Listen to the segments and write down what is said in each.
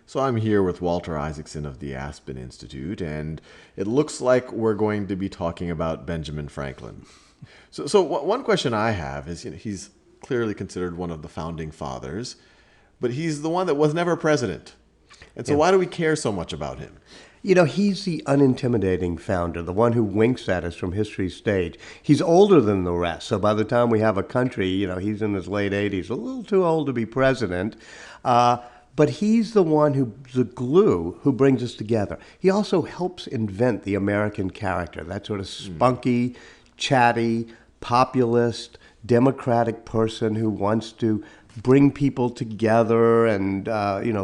So I'm here with Walter Isaacson of the Aspen Institute, and it looks like we're going to be talking about Benjamin Franklin. One question I have is, he's clearly considered one of the founding fathers, but he's the one that was never president. And so Yeah. why do we care so much about him? He's the unintimidating founder, the one who winks at us from history's stage. He's older than the rest, so by the time we have a country, he's in his late 80s, a little too old to be president. But he's the one the glue who brings us together. He also helps invent the American character, that sort of spunky, chatty, populist, democratic person who wants to bring people together and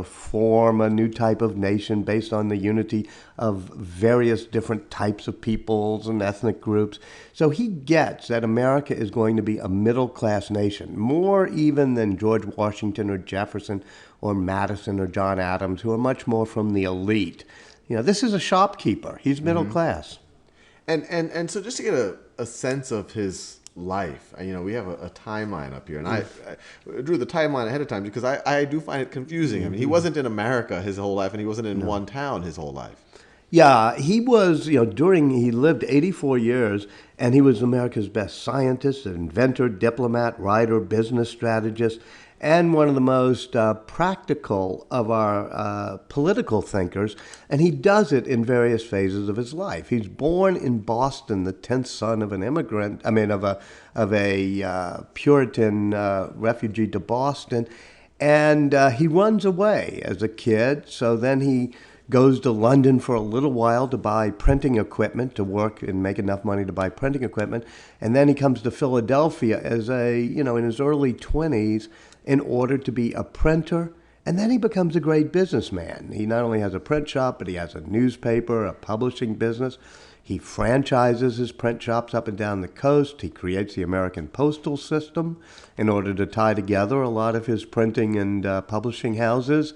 form a new type of nation based on the unity of various different types of peoples and ethnic groups. So he gets that America is going to be a middle class nation, more even than George Washington or Jefferson or Madison or John Adams, who are much more from the elite. This is a shopkeeper. He's middle class. And so just to get a sense of his life, we have a timeline up here, and I drew the timeline ahead of time because I do find it confusing. I mean, he wasn't in America his whole life, and he wasn't in one town his whole life. Yeah, he was, he lived 84 years, and he was America's best scientist, inventor, diplomat, writer, business strategist, and one of the most practical of our political thinkers. And he does it in various phases of his life. He's born in Boston, the 10th son of an immigrant, of a Puritan refugee to Boston. And he runs away as a kid. So then he goes to London for a little while to buy printing equipment, to work and make enough money to buy printing equipment. And then he comes to Philadelphia as in his early 20s in order to be a printer. And then he becomes a great businessman. He not only has a print shop, but he has a newspaper, a publishing business. He franchises his print shops up and down the coast. He creates the American postal system in order to tie together a lot of his printing and publishing houses.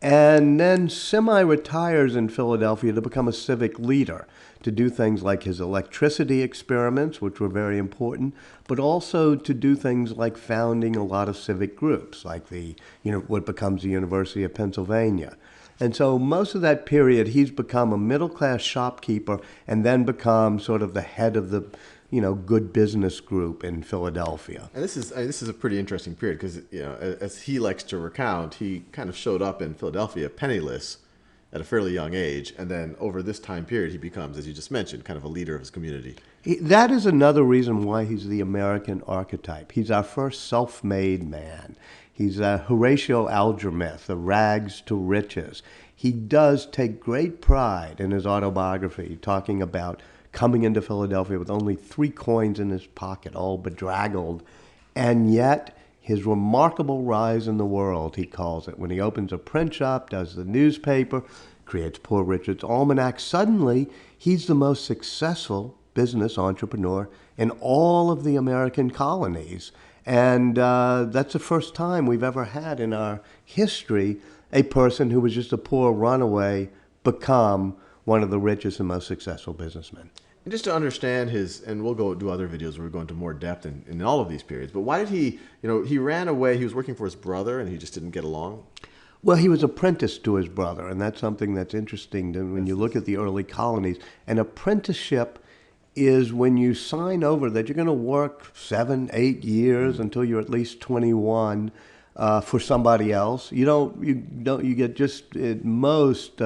And then semi-retires in Philadelphia to become a civic leader, to do things like his electricity experiments, which were very important, but also to do things like founding a lot of civic groups, like what becomes the University of Pennsylvania. And so most of that period, he's become a middle-class shopkeeper and then become sort of the head of the good business group in Philadelphia. And this is a pretty interesting period because, as he likes to recount, he kind of showed up in Philadelphia penniless at a fairly young age. And then over this time period, he becomes, as you just mentioned, kind of a leader of his community. That is another reason why he's the American archetype. He's our first self-made man. He's a Horatio Alger myth, of rags to riches. He does take great pride in his autobiography, talking about coming into Philadelphia with only 3 coins in his pocket, all bedraggled. And yet, his remarkable rise in the world, he calls it, when he opens a print shop, does the newspaper, creates Poor Richard's Almanac, suddenly he's the most successful business entrepreneur in all of the American colonies. And that's the first time we've ever had in our history a person who was just a poor runaway become one of the richest and most successful businessmen. And just to understand and we'll go do other videos where we go into more depth in all of these periods, but why did he ran away, he was working for his brother and he just didn't get along? Well, he was apprenticed to his brother, and that's something that's interesting when you look at the early colonies. An apprenticeship is when you sign over that you're going to work 7, 8 years until you're at least 21 for somebody else. You get just at most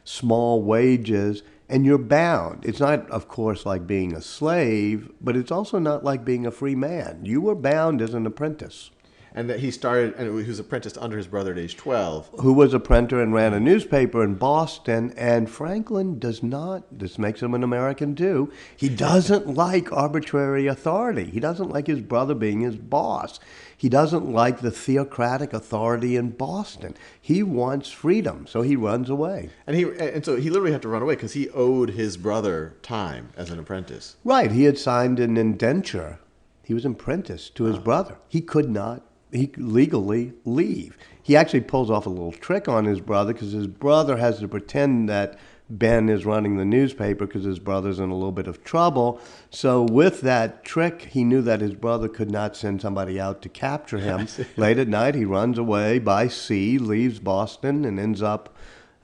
small wages, and you're bound. It's not, of course, like being a slave, but it's also not like being a free man. You were bound as an apprentice. And that he was apprenticed under his brother at age 12. Who was a printer and ran a newspaper in Boston. And Franklin does not, this makes him an American too, he doesn't like arbitrary authority. He doesn't like his brother being his boss. He doesn't like the theocratic authority in Boston. He wants freedom, so he runs away. And so he literally had to run away because he owed his brother time as an apprentice. Right, he had signed an indenture. He was apprenticed to his brother. He could not legally leave. He actually pulls off a little trick on his brother because his brother has to pretend that Ben is running the newspaper because his brother's in a little bit of trouble. So with that trick, he knew that his brother could not send somebody out to capture him. Late at night, he runs away by sea, leaves Boston, and ends up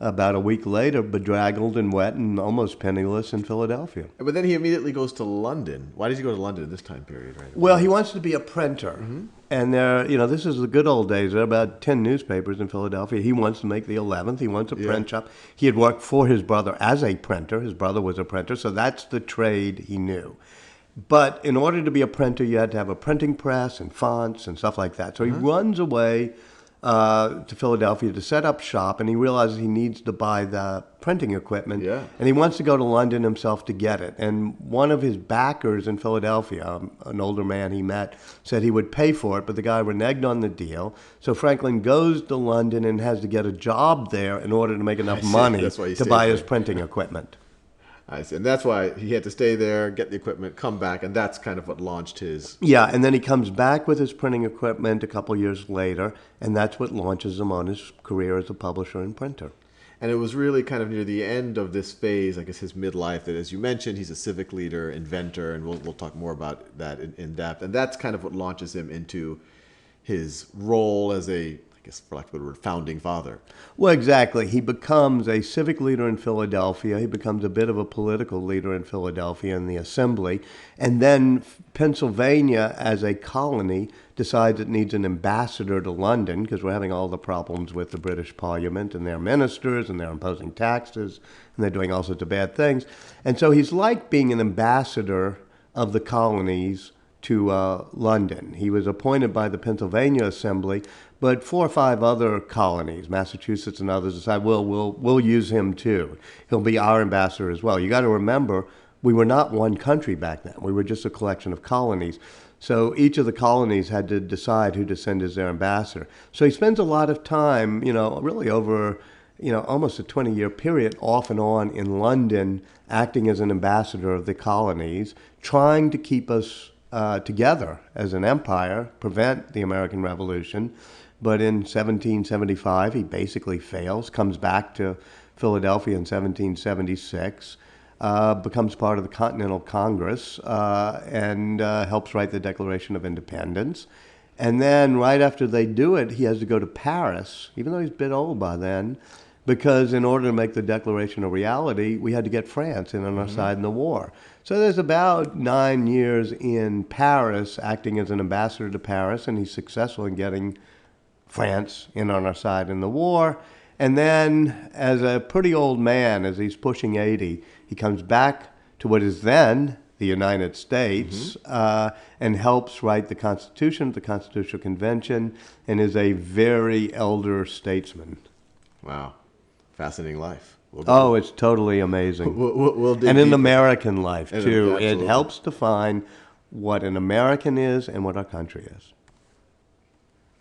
about a week later bedraggled and wet and almost penniless in Philadelphia. But then he immediately goes to London. Why does he go to London at this time period, right? Well, he wants to be a printer. And this is the good old days. There are about 10 newspapers in Philadelphia. He wants to make the 11th. He wants a print shop. He had worked for his brother as a printer. His brother was a printer, so that's the trade he knew. But in order to be a printer, you had to have a printing press and fonts and stuff like that. So he runs away to Philadelphia to set up shop, and he realizes he needs to buy the printing equipment. Yeah. And he wants to go to London himself to get it. And one of his backers in Philadelphia, an older man he met, said he would pay for it, but the guy reneged on the deal. So Franklin goes to London and has to get a job there in order to make enough money That's why he to stayed buy there. his printing equipment. I see. And that's why he had to stay there, get the equipment, come back, and that's kind of what launched his... Yeah, and then he comes back with his printing equipment a couple years later, and that's what launches him on his career as a publisher and printer. And it was really kind of near the end of this phase, I guess his midlife, that as you mentioned, he's a civic leader, inventor, and we'll talk more about that in depth. And that's kind of what launches him into his role as a, I guess for lack of a better word, founding father. Well, exactly. He becomes a civic leader in Philadelphia. He becomes a bit of a political leader in Philadelphia in the Assembly. And then Pennsylvania, as a colony, decides it needs an ambassador to London because we're having all the problems with the British Parliament and their ministers, and they're imposing taxes, and they're doing all sorts of bad things. And so he's like being an ambassador of the colonies to London. He was appointed by the Pennsylvania Assembly, but 4 or 5 other colonies, Massachusetts and others, decide, well, we'll use him too. He'll be our ambassador as well. You got to remember, we were not one country back then. We were just a collection of colonies. So each of the colonies had to decide who to send as their ambassador. So he spends a lot of time, really over, almost a 20-year period off and on in London, acting as an ambassador of the colonies, trying to keep us together as an empire, prevent the American Revolution. But in 1775, he basically fails, comes back to Philadelphia in 1776, becomes part of the Continental Congress, and helps write the Declaration of Independence. And then right after they do it, he has to go to Paris, even though he's a bit old by then, because in order to make the Declaration a reality, we had to get France in on our side in the war. So there's about 9 years in Paris, acting as an ambassador to Paris, and he's successful in getting France in on our side in the war. And then, as a pretty old man, as he's pushing 80, he comes back to what is then the United States, and helps write the Constitution, the Constitutional Convention, and is a very elder statesman. Wow. Fascinating life. Oh, it's totally amazing. We'll dig and an deeper. American life, too. Absolutely. It helps define what an American is and what our country is.